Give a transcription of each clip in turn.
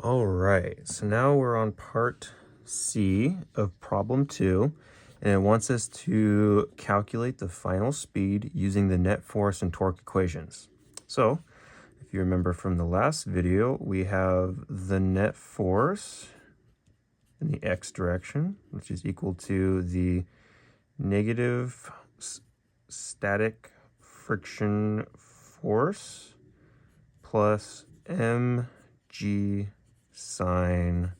All right, so now we're on part C of problem 2, and it wants us to calculate the final speed using the net force and torque equations. So, if you remember from the last video, we have the net force in the x direction, which is equal to the negative static friction force plus mg sine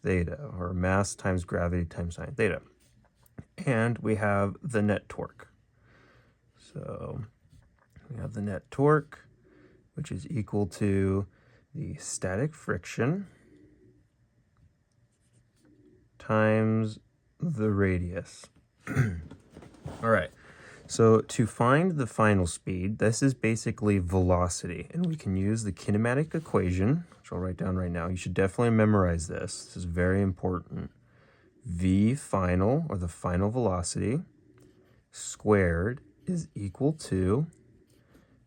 theta, or mass times gravity times sine theta. And we have the net torque. So we have the net torque, which is equal to the static friction times the radius. All right, so to find the final speed, this is basically velocity, and we can use the kinematic equation, which I'll write down right now. You should definitely memorize this. This is very important. V final, or the final velocity, squared is equal to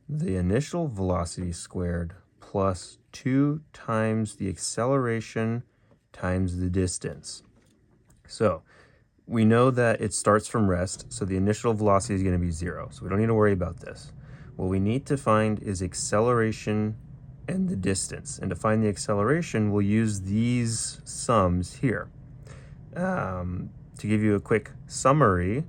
the initial velocity squared plus 2 times the acceleration times the distance. So we know that it starts from rest, so the initial velocity is going to be 0, so we don't need to worry about this. What we need to find is acceleration and the distance. And to find the acceleration, we'll use these sums here. To give you a quick summary,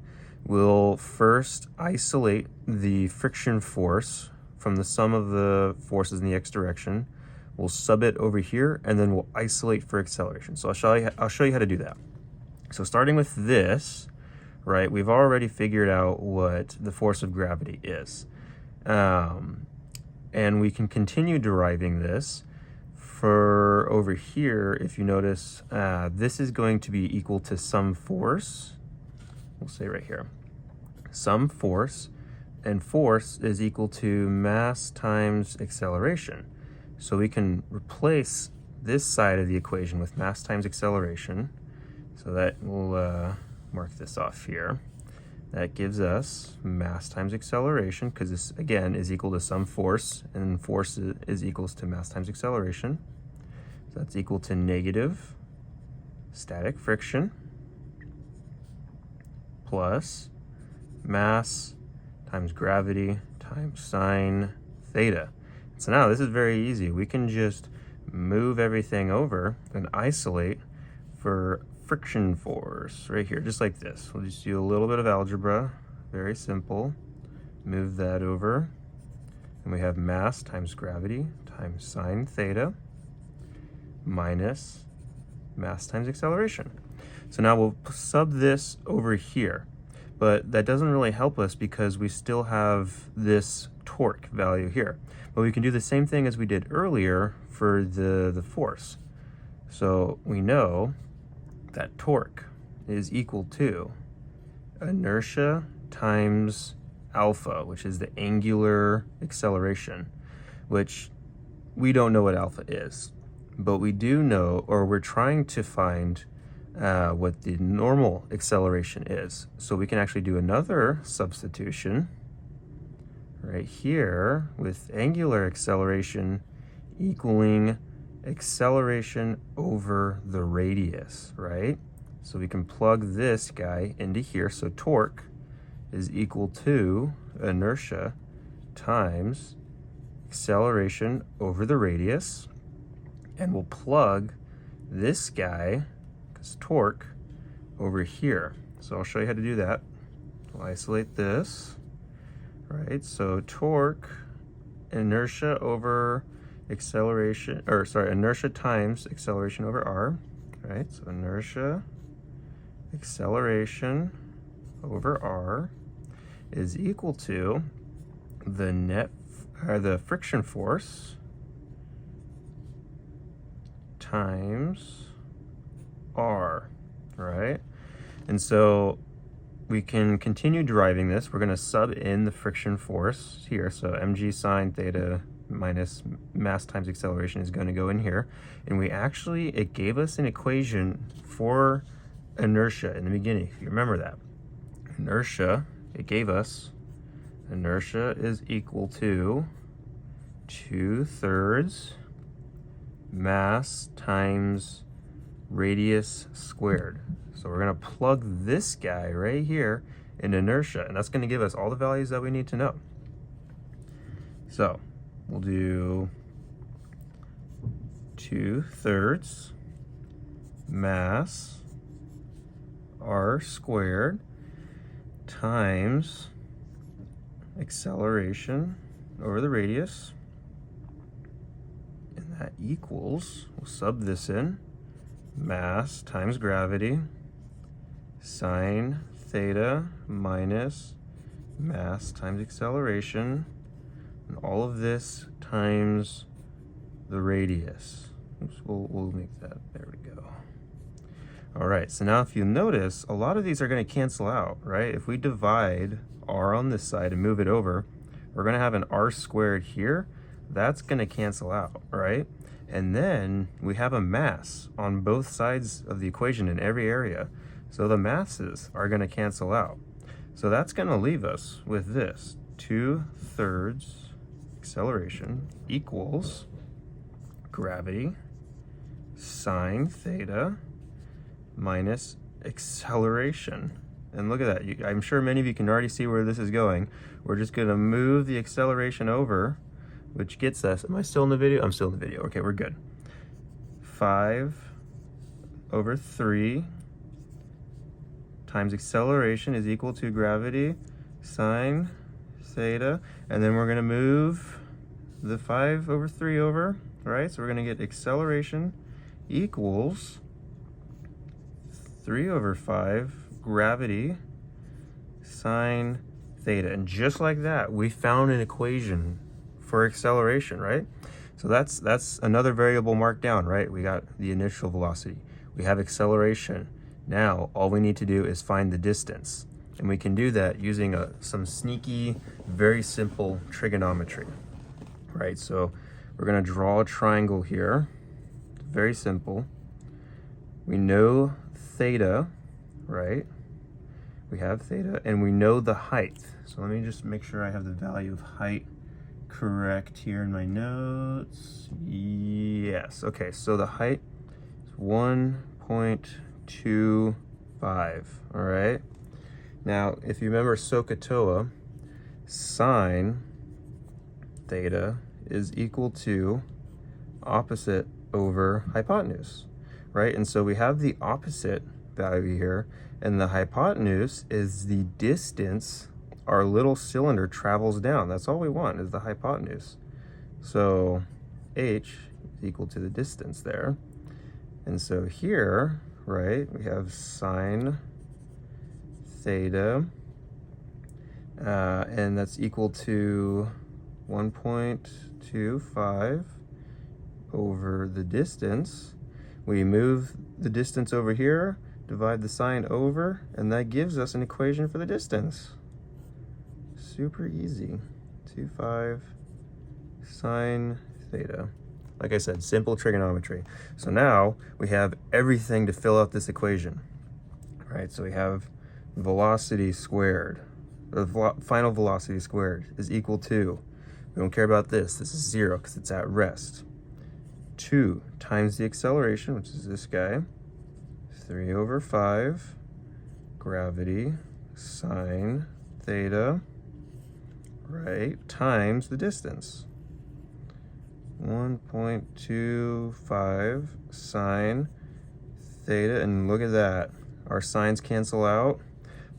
we'll first isolate the friction force from the sum of the forces in the x direction. We'll sub it over here, and then we'll isolate for acceleration. So I'll show you how to do that. So starting with this, right, we've already figured out what the force of gravity is. And we can continue deriving this. For over here, if you notice, this is going to be equal to some force. We'll say right here, some force, and force is equal to mass times acceleration. So we can replace this side of the equation with mass times acceleration. So that we'll mark this off here. That gives us mass times acceleration, because this, again, is equal to some force, and force is equals to mass times acceleration. So that's equal to negative static friction plus mass times gravity times sine theta. So now this is very easy. We can just move everything over and isolate for friction force right here, just like this. We'll just do a little bit of algebra, very simple. Move that over, and we have mass times gravity times sine theta minus mass times acceleration. So now we'll sub this over here, but that doesn't really help us because we still have this torque value here. But we can do the same thing as we did earlier for the force. So we know that torque is equal to inertia times alpha, which is the angular acceleration, which we don't know what alpha is, but we do know, or we're trying to find what the normal acceleration is. So we can actually do another substitution right here with angular acceleration equaling acceleration over the radius, right? So we can plug this guy into here. So torque is equal to inertia times acceleration over the radius. And we'll plug this guy, because torque, over here. So I'll show you how to do that. We'll isolate this, right? So torque, inertia over acceleration, or sorry, inertia times acceleration over r, right? So inertia acceleration over r is equal to the friction force times r, right? And so we can continue deriving this. We're going to sub in the friction force here. So mg sine theta minus mass times acceleration is going to go in here. And it gave us an equation for inertia in the beginning, if you remember that. Inertia, it gave us inertia is equal to 2/3 mass times radius squared. So we're going to plug this guy right here in inertia, and that's going to give us all the values that we need to know. So we'll do 2/3 mass r squared times acceleration over the radius, and that equals, we'll sub this in, mass times gravity sine theta minus mass times acceleration, and all of this times the radius. Oops, we'll make that, there we go. All right, so now if you notice, a lot of these are going to cancel out, right? If we divide r on this side and move it over, we're going to have an r squared here. That's going to cancel out, right? And then we have a mass on both sides of the equation in every area. So the masses are going to cancel out. So that's going to leave us with this, 2/3 acceleration equals gravity sine theta minus acceleration. And look at that. I'm sure many of you can already see where this is going. We're just going to move the acceleration over, which gets us, am I still in the video? I'm still in the video. Okay, we're good. 5/3 times acceleration is equal to gravity sine theta. And then we're going to move the 5/3 over, right? So we're going to get acceleration equals 3/5 gravity sine theta. And just like that, we found an equation for acceleration, right? So that's another variable marked down, right? We got the initial velocity. We have acceleration. Now, all we need to do is find the distance. And we can do that using some sneaky, very simple trigonometry, right? So we're going to draw a triangle here. Very simple. We know theta, right? We have theta, and we know the height. So let me just make sure I have the value of height correct here in my notes. Yes. Okay, so the height is 1.25. All right. Now, if you remember SOHCAHTOA, sine theta is equal to opposite over hypotenuse, right? And so we have the opposite value here, and the hypotenuse is the distance our little cylinder travels down. That's all we want, is the hypotenuse. So h is equal to the distance there. And so here, right, we have sine theta, and that's equal to 1.25 over the distance. We move the distance over here, divide the sine over, and that gives us an equation for the distance. Super easy. 2.5 sine theta. Like I said, simple trigonometry. So now we have everything to fill out this equation, right? So we have velocity squared, the final velocity squared is equal to, we don't care about this, this is 0 because it's at rest, 2 times the acceleration, which is this guy, 3/5 gravity sine theta, right, times the distance, 1.25 sine theta, and look at that, our sines cancel out.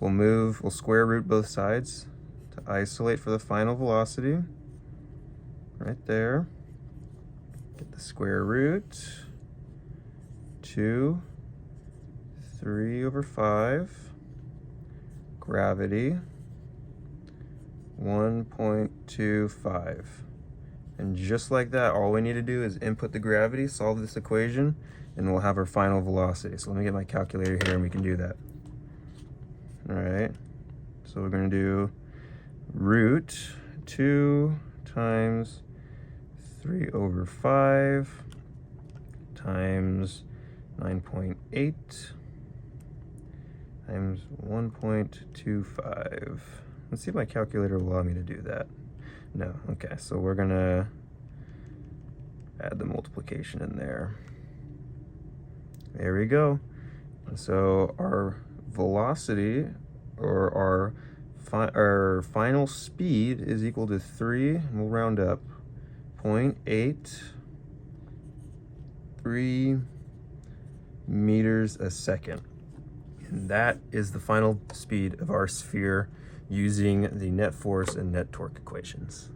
We'll square root both sides to isolate for the final velocity, right there. Get the square root, 2, 3/5 gravity, 1.25. And just like that, all we need to do is input the gravity, solve this equation, and we'll have our final velocity. So let me get my calculator here and we can do that. All right, so we're going to do root 2 times 3/5 times 9.8 times 1.25. Let's see if my calculator will allow me to do that. No, okay, so we're gonna add the multiplication in there. There we go. And so our velocity, or our final speed, is equal to 3, and we'll round up, 0.83 meters a second. And that is the final speed of our sphere using the net force and net torque equations.